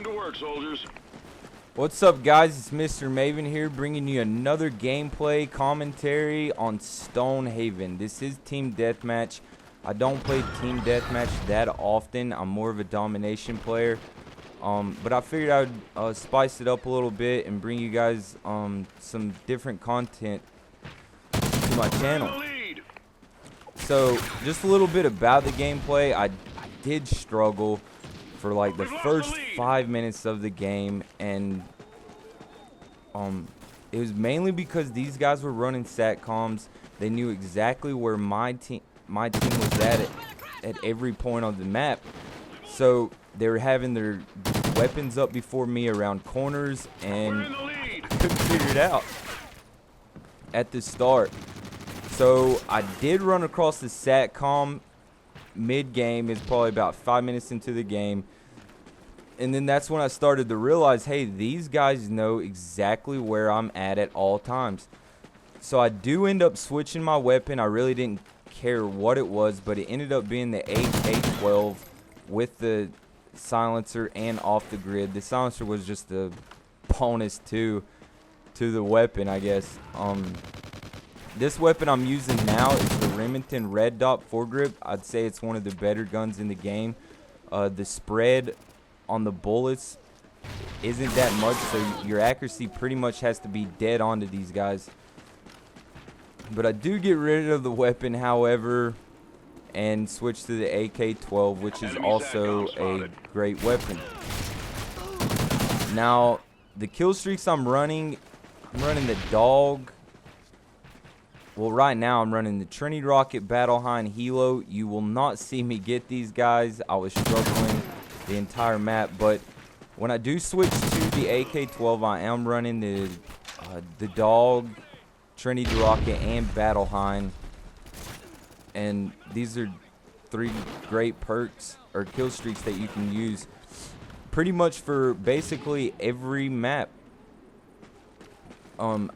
Time to work, soldiers. What's up, guys? It's MrMaven here, bringing you another gameplay commentary on Stonehaven. This is Team Deathmatch. I don't play Team Deathmatch that often. I'm more of a domination player. But I figured I'd spice it up a little bit and bring you guys some different content to my channel. So, just a little bit about the gameplay. I did struggle for like the first 5 minutes of the game, and it was mainly because these guys were running satcoms. They knew exactly where my team was at every point on the map. So they were having their weapons up before me around corners, and I couldn't figure it out at the start. So I did run across the satcom mid-game. It's probably about 5 minutes into the game, and then that's when I started to realize, hey, these guys know exactly where I'm at all times. So I do end up switching my weapon. I really didn't care what it was, but it ended up being the AK-12 with the silencer and off the grid. The silencer was just a bonus to the weapon, I guess. This weapon I'm using now is the Remington Red Dot foregrip. I'd say it's one of the better guns in the game. The spread on the bullets isn't that much, so your accuracy pretty much has to be dead on to these guys. But I do get rid of the weapon, however, and switch to the AK-12, which is also a great weapon. Now, the kill streaks I'm running the dog. Well, right now I'm running the Trinity Rocket, Battle Hind, Helo. You will not see me get these guys. I was struggling the entire map, but when I do switch to the AK-12, I am running the dog, Trinity Rocket, and Battle Hind. And these are 3 great perks or kill streaks that you can use pretty much for basically every map.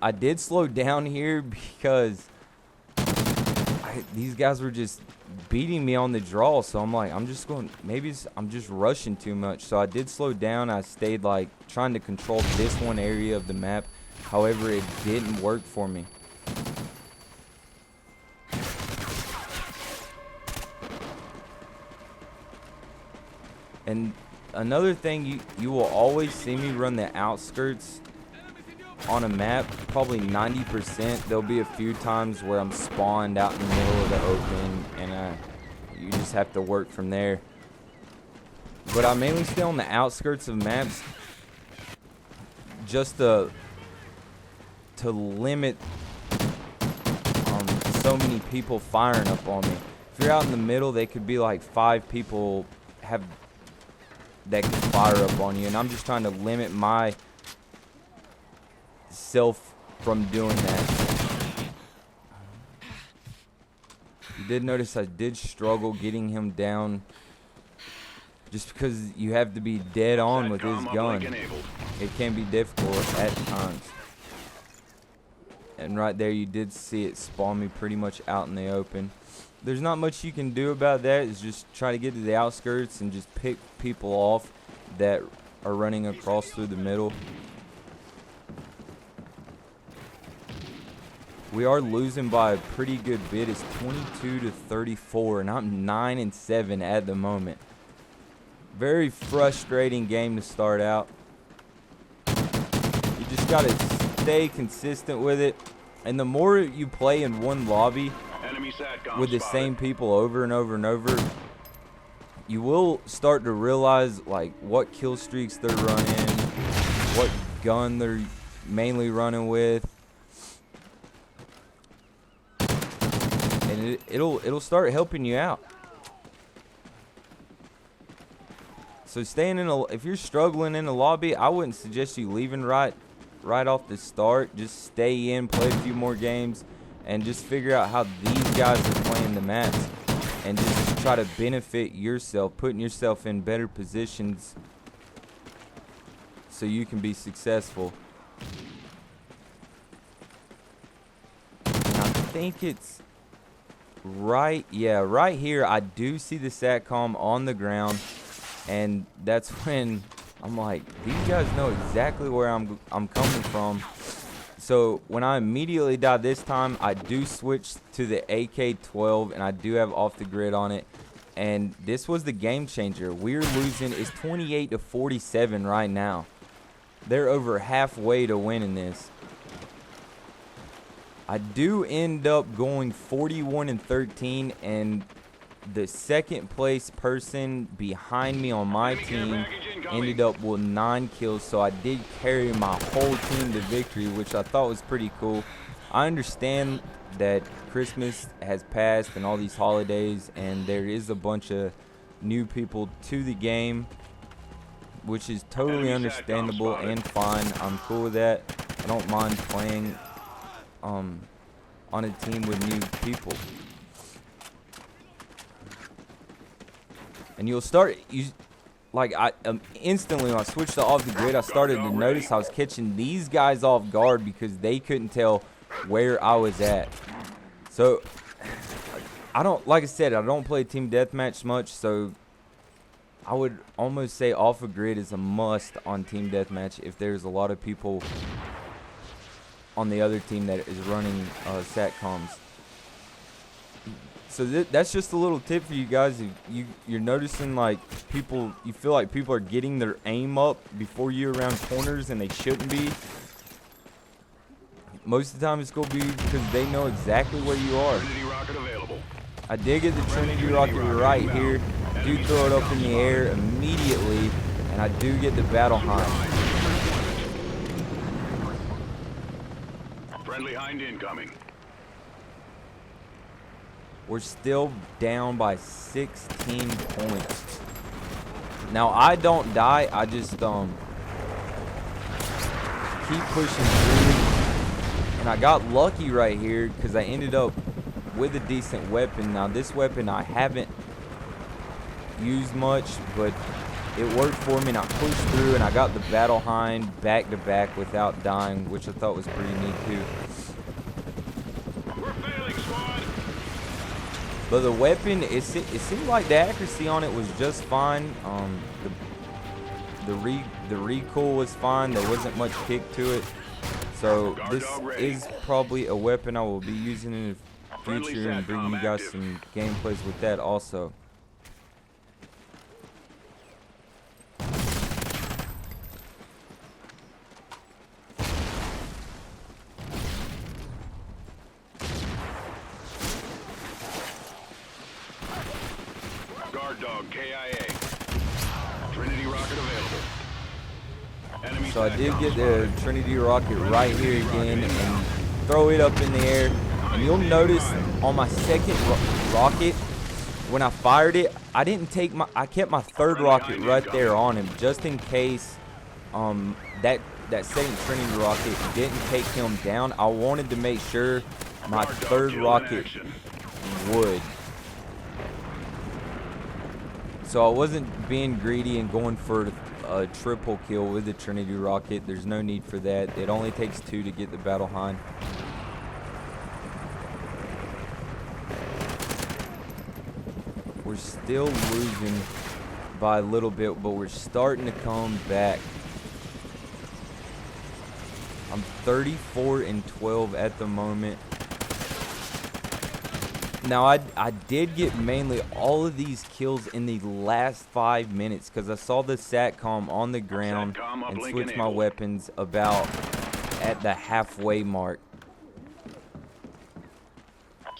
I did slow down here because these guys were just beating me on the draw, so I'm like, I'm just rushing too much. So I did slow down. I stayed like trying to control this one area of the map. However, it didn't work for me. And another thing, you will always see me run the outskirts on a map, probably 90%. There'll be a few times where I'm spawned out in the middle of the open, and you just have to work from there. But I mainly stay on the outskirts of maps just to limit so many people firing up on me. If you're out in the middle, they could be like 5 people that can fire up on you, and I'm just trying to limit myself from doing that. You did notice I did struggle getting him down just because you have to be dead on with his gun. It can be difficult at times. And right there you did see it spawn me pretty much out in the open. There's not much you can do about that. It's just try to get to the outskirts and just pick people off that are running across through the middle. We are losing by a pretty good bit. It's 22-34, and I'm 9-7 at the moment. Very frustrating game to start out. You just gotta stay consistent with it, and the more you play in one lobby with the same people over and over and over, you will start to realize like what kill streaks they're running, what gun they're mainly running with. And it'll start helping you out. So if you're struggling in the lobby, I wouldn't suggest you leaving right off the start. Just stay in, play a few more games, and just figure out how these guys are playing the maps, and just try to benefit yourself, putting yourself in better positions so you can be successful. And I think it's right here. I do see the satcom on the ground, and that's when I'm like, these guys know exactly where I'm coming from. So when I immediately die this time, I do switch to the AK-12, and I do have off the grid on it. And this was the game changer. We're losing. It's 28-47 right now. They're over halfway to winning this. I do end up going 41-13, and the second place person behind me on my team ended up with 9 kills, so I did carry my whole team to victory, which I thought was pretty cool. I understand that Christmas has passed and all these holidays, and there is a bunch of new people to the game, which is totally understandable and fine. I'm cool with that. I don't mind playing on a team with new people. And you'll start, instantly when I switched to off the grid, I started to notice I was catching these guys off guard because they couldn't tell where I was at. So, like I said, I don't play team deathmatch much, so I would almost say off a grid is a must on team deathmatch if there's a lot of people on the other team that is running SATCOMs. So that's just a little tip for you guys. If you're noticing you feel like people are getting their aim up before you around corners and they shouldn't be. Most of the time it's going to be because they know exactly where you are. I did get the Trinity rocket right here. Do throw it up in the air immediately, and I do get the battle hind. Friendly hind incoming. We're still down by 16 points. Now, I don't die. I just keep pushing through. And I got lucky right here because I ended up with a decent weapon. Now, this weapon I haven't used much, but it worked for me, and I pushed through, and I got the battle hind back to back without dying, which I thought was pretty neat too. But the weapon, it seemed like the accuracy on it was just fine. The recoil was fine. There wasn't much kick to it. So this is probably a weapon I will be using in the future and bring you guys some gameplays with that also. Dog KIA. Trinity rocket available. Enemy so I did get the Trinity rocket right here again and throw it up in the air. And you'll notice on my second rocket, when I fired it, I kept my third rocket right there on him just in case that second Trinity rocket didn't take him down. I wanted to make sure my third rocket would. So I wasn't being greedy and going for a triple kill with the Trinity rocket. There's no need for that. It only takes 2 to get the battle hind. We're still losing by a little bit, but we're starting to come back. I'm 34-12 at the moment. Now, I did get mainly all of these kills in the last 5 minutes because I saw the SATCOM on the ground and switched my weapons about at the halfway mark.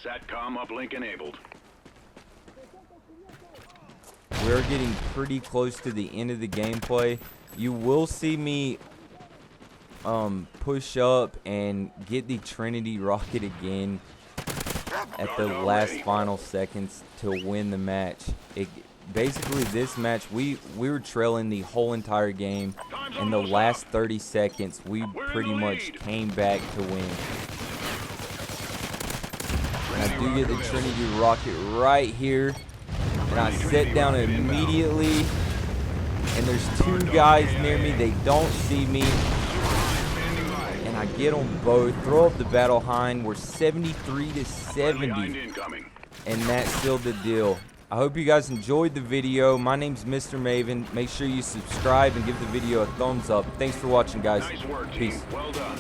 SATCOM uplink enabled. We're getting pretty close to the end of the gameplay. You will see me push up and get the Trinity rocket again at the last final seconds to win the match. Basically, this match, we were trailing the whole entire game. In the last 30 seconds, we pretty much came back to win. And I do get the Trinity rocket right here. And I sit down immediately. And there's 2 guys near me. They don't see me. I get them both, throw up the battle hind. We're 73-70, and that sealed the deal. I hope you guys enjoyed the video. My name's MrMaven. Make sure you subscribe and give the video a thumbs up. Thanks for watching, guys. Nice work, team. Peace. Well done.